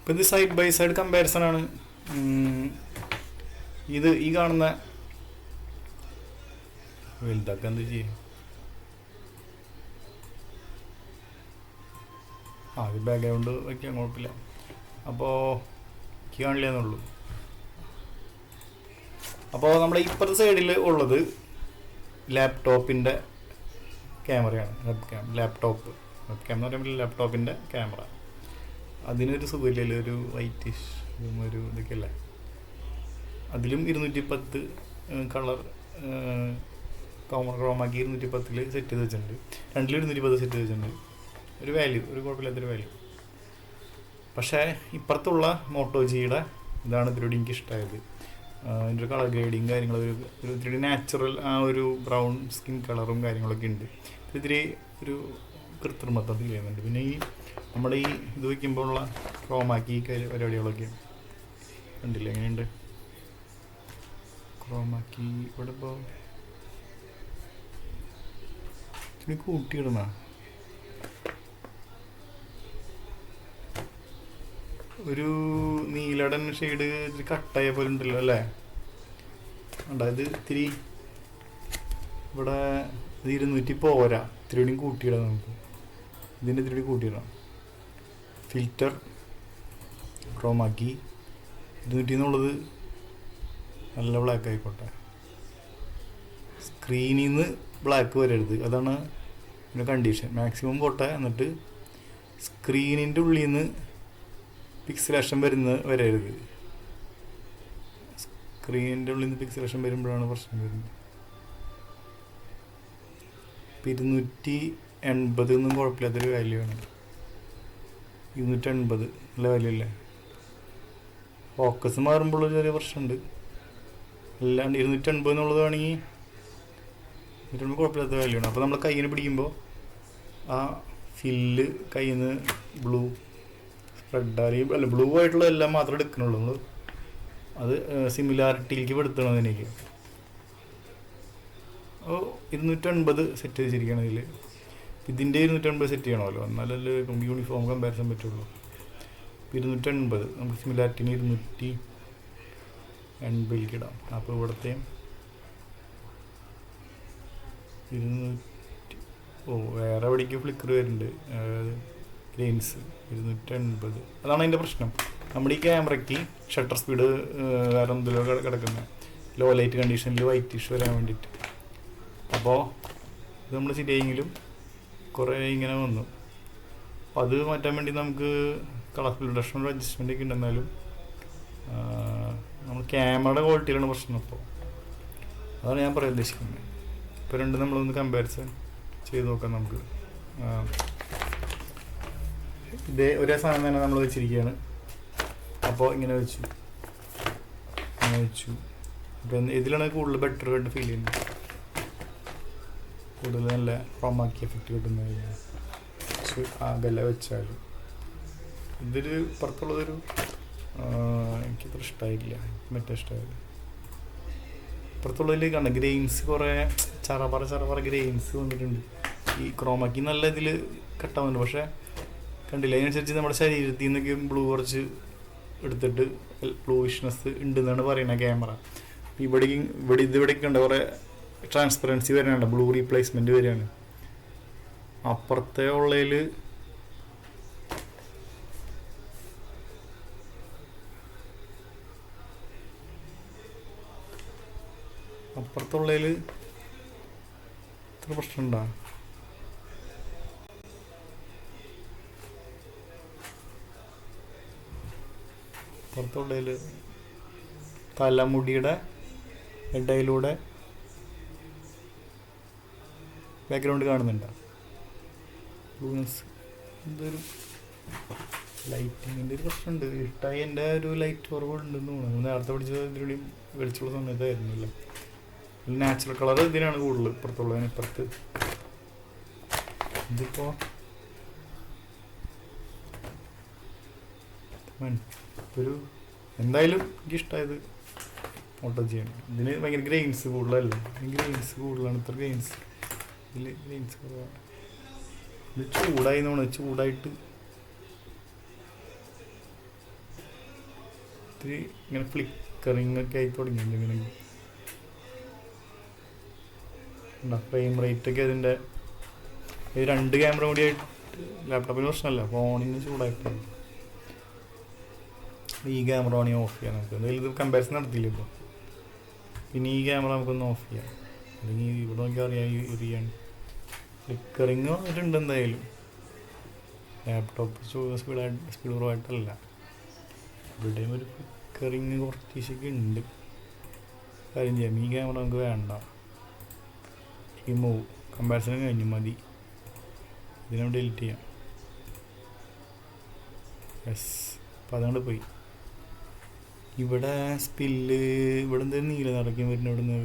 ഇപ്പം ഇത് side by side comparison ആണ്. ഇത് ഈ കാണുന്ന വലുതൊക്കെ എന്ത് ചെയ്യും? ഇത് ബാക്ക്ഗ്രൗണ്ട് വയ്ക്കാൻ കുഴപ്പമില്ല. അപ്പോൾ എനിക്ക് കാണില്ല എന്നുള്ളൂ. അപ്പോൾ നമ്മുടെ ഇപ്പുറത്തെ സൈഡിൽ ഉള്ളത് ലാപ്ടോപ്പിൻ്റെ ക്യാമറയാണ്. Web cam, laptop web cam എന്ന് പറയുമ്പോൾ ലാപ്ടോപ്പിൻ്റെ ക്യാമറ. അതിനൊരു സുഖമില്ലല്ലോ, ഒരു വൈറ്റിഷ് ഒരു ഇതൊക്കെ അല്ലേ. അതിലും 210 കളർ ക്രോമാക്കി 210 സെറ്റ് ചെയ്ത് വെച്ചിട്ടുണ്ട്. രണ്ടിലും 210 സെറ്റ് ചെയ്ത് വെച്ചിട്ടുണ്ട്. ഒരു വാല്യൂ, ഒരു കുഴപ്പമില്ലാത്തൊരു വാല്യൂ. പക്ഷേ ഇപ്പുറത്തുള്ള മോട്ടോ ജിയുടെ ഇതാണ് ഇതിലൂടെ എനിക്ക് ഇഷ്ടമായത്. അതിൻ്റെ ഒരു കളർ ഗ്രേഡിങ് കാര്യങ്ങൾ, ഒരു ഇത്തിരി നാച്ചുറൽ ആ ഒരു ബ്രൗൺ സ്കിൻ കളറും കാര്യങ്ങളൊക്കെ ഉണ്ട്. ഇത്തിരി ഒരു കൃത്രിമത്വം ഫീൽ ചെയ്യുന്നുണ്ട്. പിന്നെ ഈ നമ്മുടെ ഈ ഇത് വയ്ക്കുമ്പോൾ ഉള്ള ക്രോമാക്കി പരിപാടികളൊക്കെ കണ്ടില്ല എങ്ങനെയുണ്ട്? ക്രോമാക്കി ഇവിടെ ഇപ്പോൾ ഇത്തിരി കൂട്ടിയിടുന്ന ഒരു നീലടൻ ഷെയ്ഡ് ഇത്തിരി കട്ടായ പോലെ ഉണ്ടല്ലോ അല്ലേ? അതായത് ഇത്തിരി ഇവിടെ 200 പോരാ, ഇത്തിരി കൂടി കൂട്ടിയിടാം നമുക്ക്. ഇതിൻ്റെ ഇത്തിരി കൂടി കൂട്ടിയിടാം. ഫിൽറ്റർ ക്രോമാക്കി 200 എന്നുള്ളത് നല്ല ബ്ലാക്ക് ആയിക്കോട്ടെ. സ്ക്രീനിൽ നിന്ന് ബ്ലാക്ക് വരരുത്, അതാണ് ഇതിൻ്റെ കണ്ടീഷൻ. മാക്സിമം പോട്ടെ. എന്നിട്ട് സ്ക്രീനിൻ്റെ ഉള്ളിൽ നിന്ന് പിക്സലേഷൻ വരരുത്. സ്ക്രീനിൻ്റെ ഉള്ളിൽ നിന്ന് പിക്സലേഷൻ വരുമ്പോഴാണ് പ്രശ്നം വരുന്നത്. 280 ഒന്നും കുഴപ്പമില്ലാത്തൊരു വാല്യൂ ആണ്. 280 നല്ല വാല്യൂ അല്ലേ? ഫോക്കസ് മാറുമ്പോൾ ചെറിയ പ്രശ്നമുണ്ട്. അല്ലാണ്ട് 280 എന്നുള്ളത് വേണമെങ്കിൽ 280 കുഴപ്പമില്ലാത്ത വാല്യൂ ആണ്. അപ്പോൾ നമ്മൾ കയ്യിന് പിടിക്കുമ്പോൾ ആ ഫില്ല് കയ്യിൽ നിന്ന് ബ്ലൂ റെഡ് അല്ല ബ്ലൂ ആയിട്ടുള്ള എല്ലാം മാത്രമേ എടുക്കണുള്ളൂ. നമ്മൾ അത് സിമിലാരിറ്റിയിലേക്ക് പെടുത്തണം എനിക്ക്. അപ്പോൾ 280 സെറ്റ് ചെയ്തിരിക്കുകയാണ് ഇതിൽ. ഇതിൻ്റെ 280 സെറ്റ് ചെയ്യണമല്ലോ, എന്നാലല്ലേ നമുക്ക് യൂണിഫോം കമ്പാരിസൺ പറ്റുള്ളൂ. 280 നമുക്ക് സിമിലാരിറ്റിന് 280 ഇടാം. അപ്പോൾ ഇവിടുത്തെ 200 വേറെ എവിടേക്ക് ഫ്ലിക്കർ വരുന്നുണ്ട്, ഗ്രെയിൻസ് 280. അതാണ് അതിൻ്റെ പ്രശ്നം. നമ്മുടെ ഈ ക്യാമറയ്ക്ക് ഷട്ടർ സ്പീഡ് വേറെ എന്തെല്ലോ കിടക്കുന്നത് ലോ ലൈറ്റ് കണ്ടീഷനിൽ വൈറ്റിഷ് വരാൻ വേണ്ടിയിട്ട്. അപ്പോൾ ഇത് നമ്മൾ ശരിയായെങ്കിലും കുറേ ഇങ്ങനെ വന്നു. അപ്പോൾ അത് മാറ്റാൻ വേണ്ടി നമുക്ക് കളർ ഫിൽട്രേഷൻ ഒരു അഡ്ജസ്റ്റ്മെൻ്റ് ഒക്കെ ഉണ്ടെന്നാലും നമ്മൾ ക്യാമറയുടെ ക്വാളിറ്റിയിലാണ് പ്രശ്നം. അപ്പോൾ അതാണ് ഞാൻ പറയാൻ ഉദ്ദേശിക്കുന്നത്. ഇപ്പോൾ രണ്ടും നമ്മളൊന്ന് കമ്പാരിസൺ ചെയ്ത് നോക്കാം നമുക്ക്. ഇതേ ഒരേ സാധനം തന്നെ നമ്മൾ വെച്ചിരിക്കുകയാണ്. അപ്പോൾ ഇങ്ങനെ വെച്ചു. അപ്പം ഇതിലാണ് കൂടുതൽ ബെറ്റർ ആയിട്ട് ഫീൽ ചെയ്യുന്നത്, കൂടുതൽ നല്ല ക്രോമാക്കി എഫക്റ്റ് കിട്ടുന്നത്. അകലെ വെച്ചാലും ഇതൊരു പുറത്തുള്ളതൊരു എനിക്കത്ര ഇഷ്ടമായില്ല. മറ്റേ ഇഷ്ടമായില്ല. പുറത്തുള്ളതിൽ കണ്ട ഗ്രെയിൻസ് കുറേ ചറപറ ഗ്രെയിൻസ് വന്നിട്ടുണ്ട്. ഈ ക്രോമാക്കി നല്ല ഇതിൽ കട്ടാവുന്നുണ്ട്. പക്ഷേ കണ്ടില്ല, അതിനനുസരിച്ച് നമ്മുടെ ശരീരത്തിൽ നിന്നൊക്കെ ബ്ലൂ കുറച്ച് എടുത്തിട്ട് ബ്ലൂ വിഷ്നസ് ഉണ്ടെന്നാണ് പറയുന്നത് ക്യാമറ. ഇവിടേക്ക് കണ്ട കുറേ ട്രാൻസ്പെറൻസി വരാനുണ്ട്, ബ്ലൂ റീപ്ലേസ്മെൻറ്റ് വരികയാണ്. അപ്പുറത്തെ ഉള്ളതിൽ ഇത്ര പ്രശ്നമുണ്ടോ? പുറത്തുള്ളതിൽ തലമുടിയുടെ ഇടയിലൂടെ ബാക്ക്ഗ്രൗണ്ട് കാണുന്നുണ്ടോ? ബ്ലൂനെസ് എന്തൊരു ലൈറ്റിങ്ങിൻ്റെ ഒരു പ്രശ്നമുണ്ട്. ഇട്ടായി എൻ്റെ ഒരു ലൈറ്റ് കുറവുണ്ടെന്ന് തോന്നുന്നു. നേരത്തെ പിടിച്ചത് ഇതിലൂടെ വെളിച്ചുള്ള സമയത്തായിരുന്നല്ലോ. നാച്ചുറൽ കളർ ഇതിനാണ് കൂടുതൽ ഇപ്പുറത്തുള്ളതിന്. ഇപ്പുറത്ത് ഇതിപ്പോൾ ഒരു എന്തായാലും എനിക്കിഷ്ടമായത് മോട്ടോ ജിയാണ്. ഇതിന് ഭയങ്കര ഗ്രെയിൻസ് കൂടുതലല്ലേ? കൂടുതലാണ്. ഇത്ര ഗ്രെയിൻസ് ഇതിൽ ഗ്രെയിൻസ് കുറവാണ്. ഇത് ചൂടായി തോന്നുന്നു. ചൂടായിട്ട് ഇത്തിരി ഇങ്ങനെ ഫ്ലിക്കറിങ് ഒക്കെ ആയി തുടങ്ങിയിട്ടുണ്ട്. ഇങ്ങനെ ഫ്രെയിം റേറ്റ് ഒക്കെ അതിൻ്റെ ഇത് 2 ക്യാമറ കൂടി ആയിട്ട് ലാപ്ടോപ്പിന് പ്രശ്നമല്ല, ഫോണിന് ചൂടായിട്ടുണ്ട്. ഈ ക്യാമറ വേണമെങ്കിൽ ഓഫ് ചെയ്യാം നമുക്ക്. എന്തായാലും ഇത് കമ്പാരിസൺ നടത്തിയില്ല ഇപ്പോൾ. പിന്നെ ഈ ക്യാമറ നമുക്കൊന്ന് ഓഫ് ചെയ്യാം, അല്ലെങ്കിൽ ഇവിടെ നോക്കിയാൽ അറിയാം എറിയാണ്. ഫ്ലിക്കറിങ് വന്നിട്ടുണ്ട് എന്തായാലും. ലാപ്ടോപ്പ് സ്പീഡ് കുറവായിട്ടല്ല, ഇവിടെയും ഒരു ഫ്ലിക്കറിങ് കുറച്ച് ഇഷ്യൊക്കെ ഉണ്ട്. കാര്യം ചെയ്യാം, ഈ ക്യാമറ നമുക്ക് വേണ്ട, റിമൂവ്. കമ്പാരിസൺ കഴിഞ്ഞു, മതി. ഇതിനെ ഡിലീറ്റ് ചെയ്യാം. യെസ്, അപ്പം അതുകൊണ്ട് പോയി. ഇവിടെ സ്പില്ല്, ഇവിടെ എന്തെങ്കിലും നീല നിറയ്ക്കാൻ വരുന്ന ഇവിടെ നിന്ന്.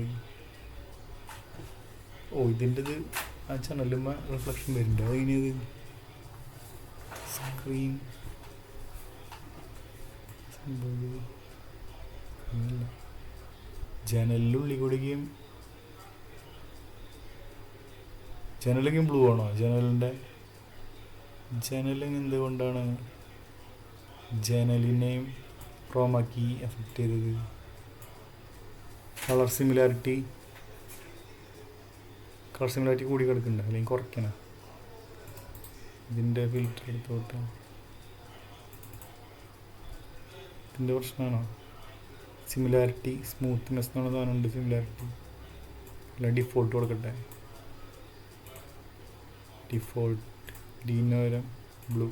ഇതിൻ്റെത് ആ ചാനലുമ്പോൾ റിഫ്ലക്ഷൻ വരുന്നുണ്ട്. അതിനത് സ്ക്രീൻ ജനലിനുള്ളിൽ കൂടിയും ജനലൊക്കെ ബ്ലൂ ആണോ? ജനൽ എന്തുകൊണ്ടാണ് ജനലിനെയും ക്രോമാക്കി എഫക്റ്റ് ചെയ്തത്? കളർ സിമിലാരിറ്റി കൂടി കിടക്കുന്നുണ്ട്, അല്ലെങ്കിൽ കുറയ്ക്കണം. ഇതിൻ്റെ ഫിൽറ്റർ എടുത്തോട്ട് ഇതിൻ്റെ പ്രശ്നമാണോ? സിമിലാരിറ്റി സ്മൂത്ത്നെസ് എന്നുള്ള സാധനമുണ്ട്. സിമിലാരിറ്റി അല്ല, ഡിഫോൾട്ട് കൊടുക്കട്ടെ. ഡിഫോൾട്ട് ഗ്രീന് പകരം ബ്ലൂ.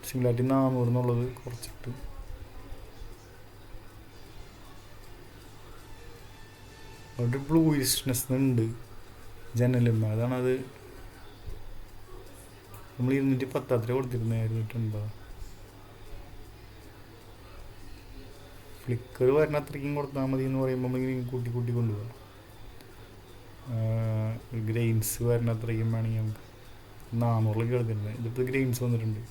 സിമിലാരിറ്റി 400 എന്നുള്ളത് കുറച്ചിട്ട് അവിടെ ബ്ലൂയിഷ്നെസ് ഉണ്ട് ജനലും. അതാണത്. നമ്മൾ 210 അത്ര കൊടുത്തിരുന്നത്, 280. ഫ്ലിക്കർ വരുന്ന അത്രയ്ക്കും കൊടുത്താൽ മതി എന്ന് പറയുമ്പോൾ നമ്മളിങ്ങനെ കൂട്ടി കൊണ്ടുപോകാം. ഗ്രെയിൻസ് വരുന്ന അത്രയ്ക്കും വേണമെങ്കിൽ നമുക്ക് 400 എടുത്തിരുന്നത്. ഇതിപ്പോൾ ഗ്രെയിൻസ് വന്നിട്ടുണ്ട്.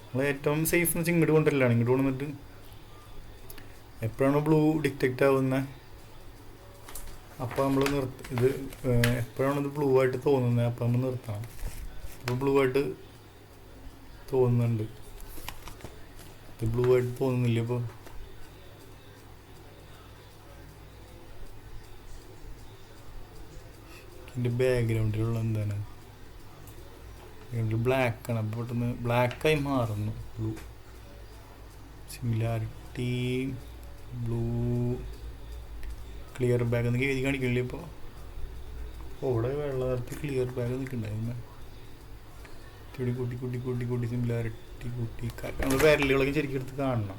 നമ്മൾ ഏറ്റവും സേഫ് എന്ന് വെച്ചാൽ ഇങ്ങോട്ട് കൊണ്ടുവരില്ലാണ്. ഇങ്ങോട്ട് കൊണ്ടുവന്നിട്ട് എപ്പോഴാണ് ബ്ലൂ ഡിറ്റക്റ്റ് ആവുന്നത് അപ്പോൾ നമ്മൾ ഇത് എപ്പോഴാണ് ഇത് ബ്ലൂ ആയിട്ട് തോന്നുന്നത് അപ്പോൾ നമ്മൾ നിർത്തണം. ഇപ്പോൾ ബ്ലൂ ആയിട്ട് തോന്നുന്നുണ്ട്, ഇത് ബ്ലൂ ആയിട്ട് തോന്നുന്നില്ല. ഇപ്പോൾ ഇതിൻ്റെ ബാക്ക്ഗ്രൗണ്ടിലുള്ള എന്താണ് ബ്ലാക്കാണ്. അപ്പോൾ പെട്ടെന്ന് ബ്ലാക്കായി മാറുന്നു. Blue similarity blue clear bag എന്നൊക്കെ എഴുതി കാണിക്കണില്ലേ? ഇപ്പോൾ ഇവിടെ വെള്ള നിറത്തിൽ ക്ലിയർ ബാഗ് നിൽക്കുന്നുണ്ടായിരുന്നു. കൂട്ടി സിമിലാരിറ്റി കൂട്ടി. നമ്മൾ വിരലുകളൊക്കെ ശരിക്കും എടുത്ത് കാണണം.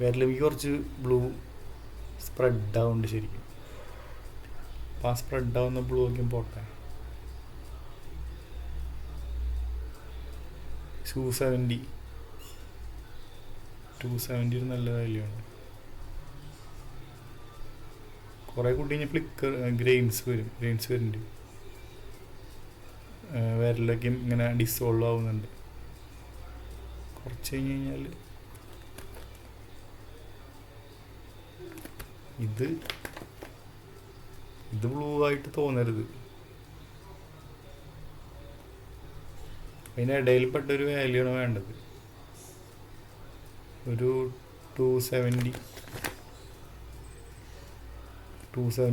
വിരലേക്ക് കുറച്ച് ബ്ലൂ സ്പ്രെഡ് ആവുന്നുണ്ട് ശരിക്കും. അപ്പോൾ ആ സ്പ്രെഡ് ആവുന്ന ബ്ലൂ ഒക്കെ പോട്ടെ. 270 ഒരു നല്ല വാല്യൂ ആണ്. കുറേ കൂട്ടി കഴിഞ്ഞാൽ ഫ്ലിക്കർ ഗ്രെയിൻസ് വരുന്നുണ്ട്. വിരലൊക്കെ ഇങ്ങനെ ഡിസോൾവ് ആവുന്നുണ്ട്. കുറച്ച് കഴിഞ്ഞാൽ ഇത് ബ്ലൂ ആയിട്ട് തോന്നരുത്. അതിന് ഇടയിൽപ്പെട്ടൊരു വാല്യൂ ആണ് വേണ്ടത്. ഒരു 270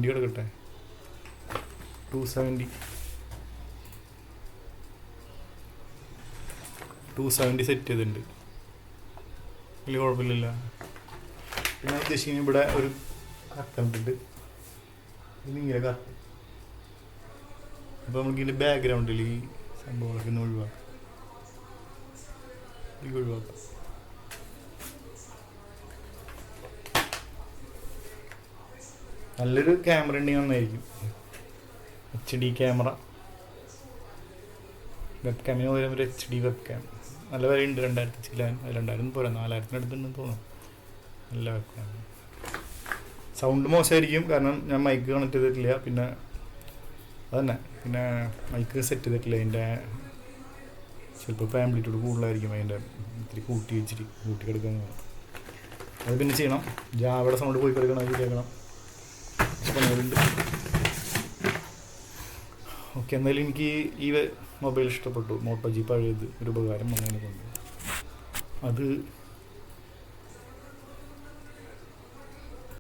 കിടക്കട്ടെ. 270 സെറ്റ് ചെയ്തിട്ടുണ്ട്, വലിയ കുഴപ്പമില്ല. പിന്നെ ഉദ്ദേശിക്കുന്നത് ഇവിടെ ഒരു കർട്ടൻ ഇട്ടിട്ട് ഇങ്ങനെ കർട്ടൻ. അപ്പോൾ നമുക്ക് ഇതിൻ്റെ ബാക്ക്ഗ്രൗണ്ടിൽ ഈ സംഭവങ്ങളൊക്കെ ഒന്ന് ഒഴിവാക്കാം. നല്ലൊരു ക്യാമറ ഉണ്ടെങ്കിൽ നന്നായിരിക്കും. HD ക്യാമറ, വെബ് ക്യാമിന് പകരം ഒരു HD വെബ് ക്യാം നല്ല വിലയുണ്ട്. 2000 പോരാ, 4000 അടുത്തുണ്ടെന്ന് തോന്നുന്നു. നല്ല വെബ് ക്യാം. സൗണ്ട് മോശമായിരിക്കും, കാരണം ഞാൻ മൈക്ക് കണക്ട് ചെയ്തിട്ടില്ല. പിന്നെ മൈക്ക് സെറ്റ് ചെയ്തിട്ടില്ല. അതിൻ്റെ ചിലപ്പോൾ ആംപ്ലിറ്റ്യൂഡ് കൂടുതലായിരിക്കും. അതിൻ്റെ ഇത്തിരി കൂട്ടി കിടക്കാൻ അത് പിന്നെ ചെയ്യണം. ജാവയുടെ സൗണ്ട് പോയി കിടക്കണം, അത് കേൾക്കണം. പണികളുണ്ട്. ഓക്കെ, എന്തായാലും എനിക്ക് ഈ മൊബൈൽ ഇഷ്ടപ്പെട്ടു. മോട്ടോ ജി പഴയത് ഒരു ഉപകാരം അങ്ങനെ കൊണ്ട് അത്